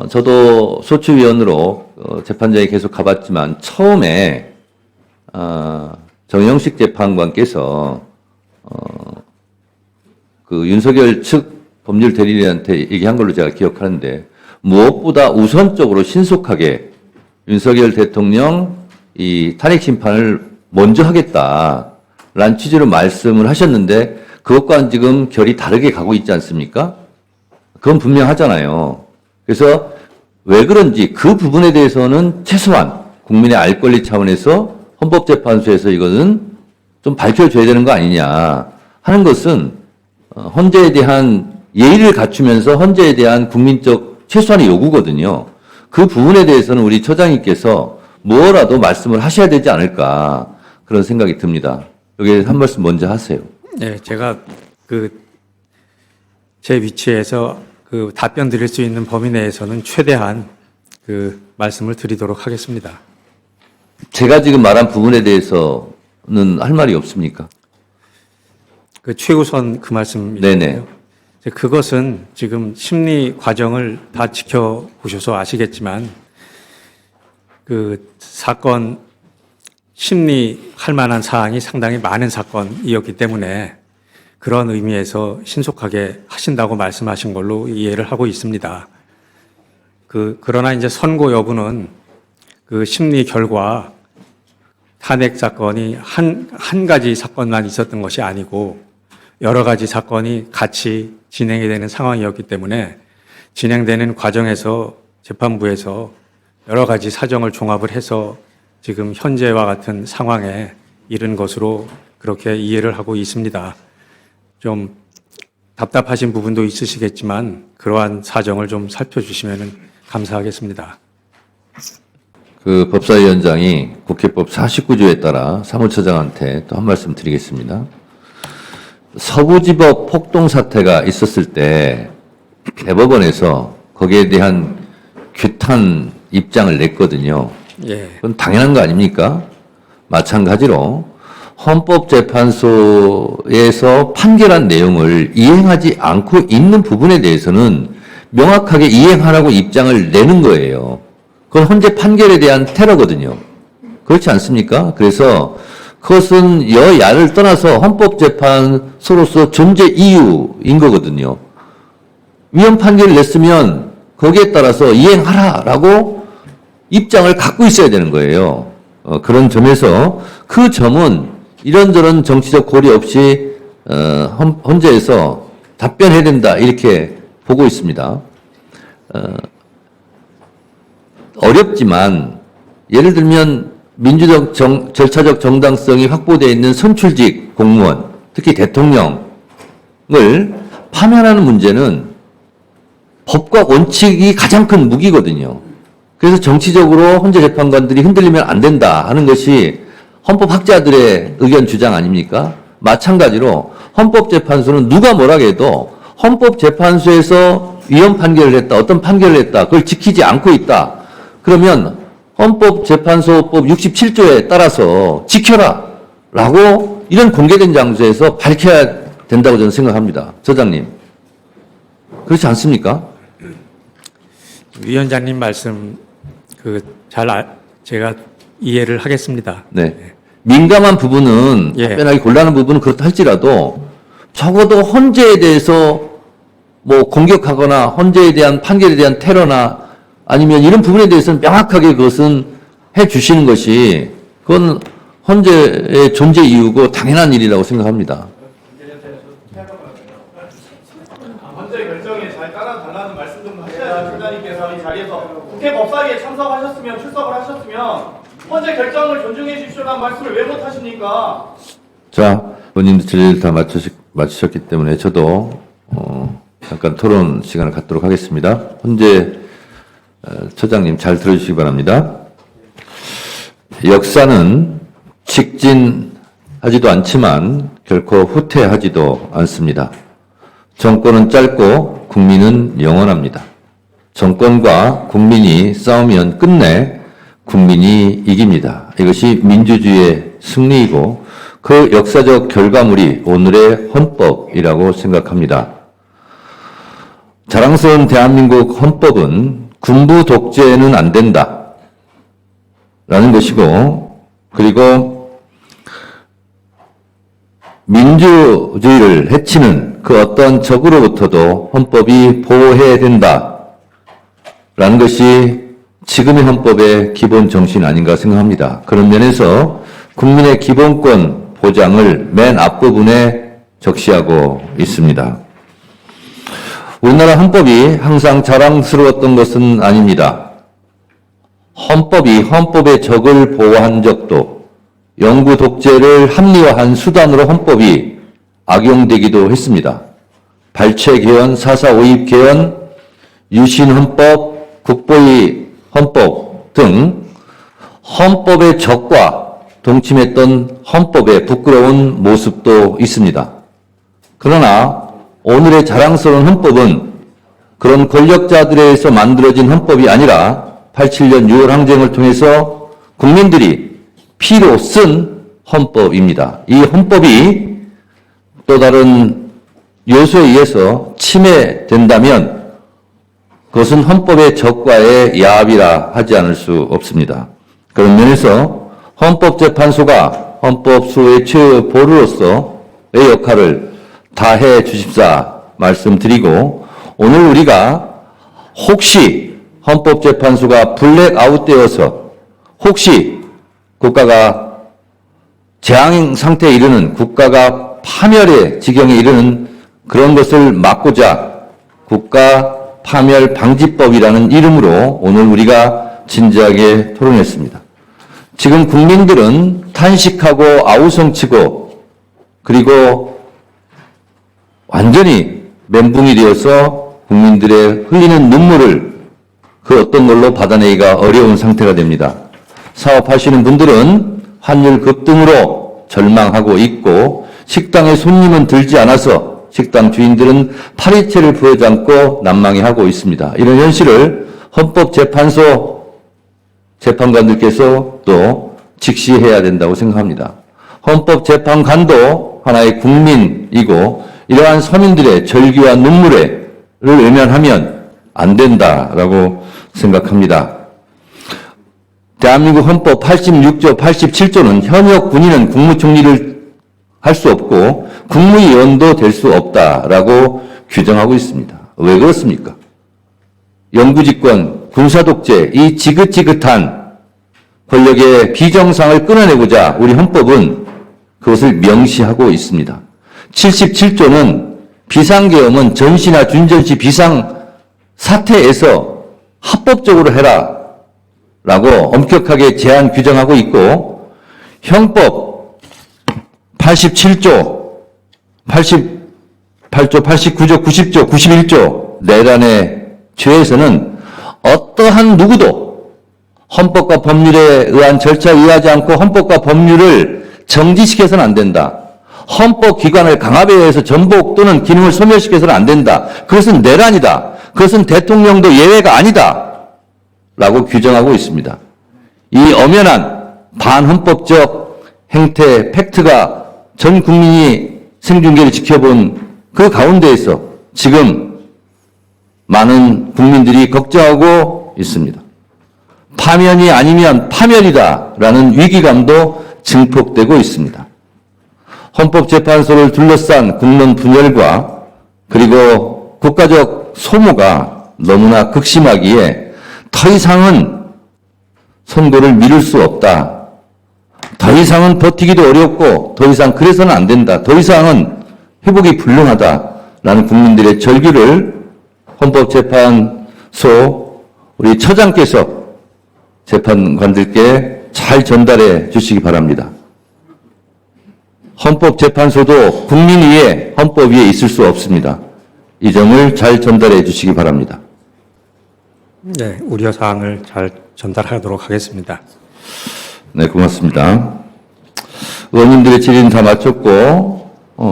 저도 소추위원으로 재판장에 계속 가봤지만 처음에 정영식 재판관께서 그 윤석열 측 법률 대리인한테 얘기한 걸로 제가 기억하는데 무엇보다 우선적으로 신속하게 윤석열 대통령 이 탄핵 심판을 먼저 하겠다라는 취지로 말씀을 하셨는데 그것과는 지금 결이 다르게 가고 있지 않습니까? 그건 분명하잖아요. 그래서 왜 그런지 그 부분에 대해서는 최소한 국민의 알 권리 차원에서 헌법재판소에서 이거는 좀 밝혀줘야 되는 거 아니냐 하는 것은 헌재에 대한 예의를 갖추면서 헌재에 대한 국민적 최소한의 요구거든요. 그 부분에 대해서는 우리 처장님께서 뭐라도 말씀을 하셔야 되지 않을까 그런 생각이 듭니다. 여기에 한 말씀 먼저 하세요. 네, 제가 제 위치에서 답변 드릴 수 있는 범위 내에서는 최대한 말씀을 드리도록 하겠습니다. 제가 지금 말한 부분에 대해서는 할 말이 없습니까? 최우선 말씀이네요. 네네. 그것은 지금 심리 과정을 다 지켜보셔서 아시겠지만 사건 심리할 만한 사항이 상당히 많은 사건이었기 때문에 그런 의미에서 신속하게 하신다고 말씀하신 걸로 이해를 하고 있습니다. 그러나 이제 선고 여부는 심리 결과 탄핵 사건이 한 가지 사건만 있었던 것이 아니고 여러 가지 사건이 같이 진행이 되는 상황이었기 때문에 진행되는 과정에서 재판부에서 여러 가지 사정을 종합을 해서 지금 현재와 같은 상황에 이른 것으로 그렇게 이해를 하고 있습니다. 좀 답답하신 부분도 있으시겠지만 그러한 사정을 좀 살펴주시면 감사하겠습니다. 법사위원장이 국회법 49조에 따라 사무처장한테 또 한 말씀 드리겠습니다. 서부지법 폭동 사태가 있었을 때 대법원에서 거기에 대한 규탄 입장을 냈거든요. 예. 그건 당연한 거 아닙니까? 마찬가지로 헌법재판소에서 판결한 내용을 이행하지 않고 있는 부분에 대해서는 명확하게 이행하라고 입장을 내는 거예요. 그건 헌재 판결에 대한 테러거든요. 그렇지 않습니까? 그래서 그것은 여야를 떠나서 헌법재판소로서 존재 이유인 거거든요. 위헌 판결을 냈으면 거기에 따라서 이행하라라고 입장을 갖고 있어야 되는 거예요. 그런 점에서 그 점은 이런저런 정치적 고려 없이 헌재에서 답변해야 된다 이렇게 보고 있습니다. 어렵지만 예를 들면 민주적 절차적 정당성이 확보되어 있는 선출직 공무원, 특히 대통령을 파면하는 문제는 법과 원칙이 가장 큰 무기거든요. 그래서 정치적으로 헌재 재판관들이 흔들리면 안 된다 하는 것이 헌법학자들의 의견 주장 아닙니까? 마찬가지로 헌법재판소는 누가 뭐라 해도 헌법재판소에서 위헌 판결을 했다, 어떤 판결을 했다, 그걸 지키지 않고 있다. 그러면 헌법재판소법 67조에 따라서 지켜라 라고 이런 공개된 장소에서 밝혀야 된다고 저는 생각합니다. 처장님. 그렇지 않습니까? 위원장님 말씀 제가 이해를 하겠습니다. 네. 민감한 부분은 답변하기 곤란한 부분은 그렇다 할지라도 적어도 헌재에 대해서 뭐 공격하거나 헌재에 대한 판결에 대한 테러나 아니면 이런 부분에 대해서는 명확하게 그것은 해 주시는 것이 그건 헌재의 존재 이유고 당연한 일이라고 생각합니다. 헌재 결정에 잘 따라달라는 말씀 좀 하셔야 총장님께서 이 자리에서 국회 법사위에 참석하셨으면 출석을 하셨으면 헌재 결정을 존중해 주십시오라는 말씀을 왜 못 하십니까? 자, 본인도 질의를 다 마치셨기 때문에 저도 잠깐 토론 시간을 갖도록 하겠습니다. 헌재 처장님 잘 들어주시기 바랍니다. 역사는 직진하지도 않지만 결코 후퇴하지도 않습니다. 정권은 짧고 국민은 영원합니다. 정권과 국민이 싸우면 끝내 국민이 이깁니다. 이것이 민주주의의 승리이고 그 역사적 결과물이 오늘의 헌법이라고 생각합니다. 자랑스러운 대한민국 헌법은 군부 독재는 안 된다. 라는 것이고, 그리고 민주주의를 해치는 그 어떤 적으로부터도 헌법이 보호해야 된다. 라는 것이 지금의 헌법의 기본 정신 아닌가 생각합니다. 그런 면에서 국민의 기본권 보장을 맨 앞부분에 적시하고 있습니다. 우리나라 헌법이 항상 자랑스러웠던 것은 아닙니다. 헌법이 헌법의 적을 보호한 적도, 영구 독재를 합리화한 수단으로 헌법이 악용되기도 했습니다. 발췌 개헌, 4.4 오입 개헌, 유신 헌법, 국보위 헌법 등 헌법의 적과 동침했던 헌법의 부끄러운 모습도 있습니다. 그러나 오늘의 자랑스러운 헌법은 그런 권력자들에 의해서 만들어진 헌법이 아니라 87년 6월 항쟁을 통해서 국민들이 피로 쓴 헌법입니다. 이 헌법이 또 다른 요소에 의해서 침해된다면 그것은 헌법의 적과의 야합이라 하지 않을 수 없습니다. 그런 면에서 헌법재판소가 헌법소의 최보루로서의 역할을 다해 주십사 말씀드리고, 오늘 우리가 혹시 헌법재판소가 블랙아웃되어서 혹시 국가가 재앙 상태에 이르는, 국가가 파멸의 지경에 이르는 그런 것을 막고자 국가 파멸 방지법이라는 이름으로 오늘 우리가 진지하게 토론했습니다. 지금 국민들은 탄식하고 아우성치고 그리고 완전히 멘붕이 되어서 국민들의 흘리는 눈물을 그 어떤 걸로 받아내기가 어려운 상태가 됩니다. 사업하시는 분들은 환율 급등으로 절망하고 있고, 식당에 손님은 들지 않아서 식당 주인들은 파리채를 부여잡고 난망해하고 있습니다. 이런 현실을 헌법재판소 재판관들께서 또 직시해야 된다고 생각합니다. 헌법재판관도 하나의 국민이고 이러한 서민들의 절규와 눈물을 외면하면 안 된다라고 생각합니다. 대한민국 헌법 86조, 87조는 현역 군인은 국무총리를 할 수 없고 국무위원도 될 수 없다라고 규정하고 있습니다. 왜 그렇습니까? 영구집권, 군사독재, 이 지긋지긋한 권력의 비정상을 끊어내고자 우리 헌법은 그것을 명시하고 있습니다. 77조는 비상계엄은 전시나 준전시 비상 사태에서 합법적으로 해라 라고 엄격하게 제한 규정하고 있고, 형법 87조, 88조, 89조, 90조, 91조 내란의 죄에서는 어떠한 누구도 헌법과 법률에 의한 절차에 의하지 않고 헌법과 법률을 정지시켜서는 안 된다. 헌법기관을 강압에 의해서 전복 또는 기능을 소멸시켜서는 안 된다. 그것은 내란이다. 그것은 대통령도 예외가 아니다. 라고 규정하고 있습니다. 이 엄연한 반헌법적 행태, 팩트가 전 국민이 생중계를 지켜본 그 가운데에서 지금 많은 국민들이 걱정하고 있습니다. 파면이 아니면 파멸이다라는 위기감도 증폭되고 있습니다. 헌법재판소를 둘러싼 국론 분열과 그리고 국가적 소모가 너무나 극심하기에 더 이상은 선고를 미룰 수 없다. 더 이상은 버티기도 어렵고 더 이상 그래서는 안 된다. 더 이상은 회복이 불능하다라는 국민들의 절규를 헌법재판소 우리 처장께서 재판관들께 잘 전달해 주시기 바랍니다. 헌법재판소도 국민 위에 헌법 위에 있을 수 없습니다. 이 점을 잘 전달해 주시기 바랍니다. 네, 우려사항을 잘 전달하도록 하겠습니다. 네, 고맙습니다. 의원님들의 질의는 다 마쳤고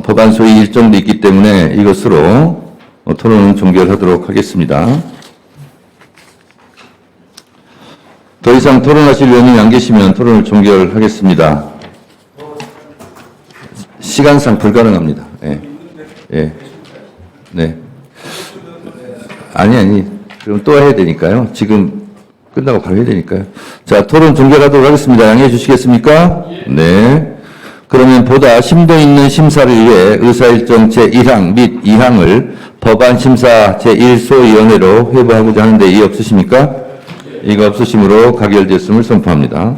법안 소위 일정도 있기 때문에 이것으로 토론은 종결하도록 하겠습니다. 더 이상 토론하실 의원님이 안 계시면 토론을 종결하겠습니다. 시간상 불가능합니다. 예. 예. 네. 아니. 그럼 또 해야 되니까요. 지금 끝나고 바로 해야 되니까요. 자, 토론 종결하도록 하겠습니다. 양해해 주시겠습니까? 네. 그러면 보다 심도 있는 심사를 위해 의사일정 제1항 및 2항을 법안심사 제1소위원회로 회부하고자 하는데 이의 없으십니까? 이가 없으심으로 가결되었음을 선포합니다.